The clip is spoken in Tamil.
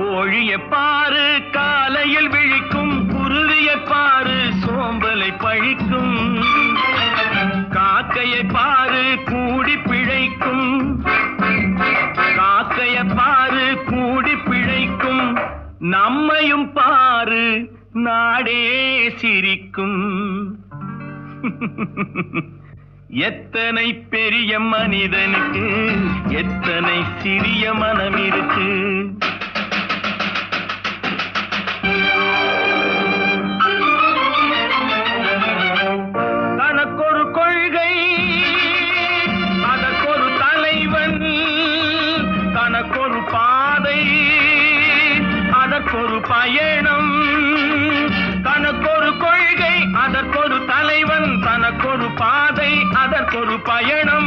கோழியை பாரு காலையில் விழிக்கும், குருவியை பாரு சோம்பலை பழிக்கும், காக்கையை பாரு கூடி பிழைக்கும், காக்கையை பாரு கூடி பிழைக்கும், நம்மையும் பாரு நாடே சிரிக்கும். எத்தனை பெரிய மனிதனுக்கு எத்தனை சிறிய மனம் இருக்கு. தனக்கொரு கொள்கை அதற்கொரு தலைவன், தனக்கொரு பாதை அதற்கொரு பயணம், தனக்கொரு கொள்கை அதற்கொரு தலைவன், தனக்கொரு பாதை அதற்கொரு பயணம்.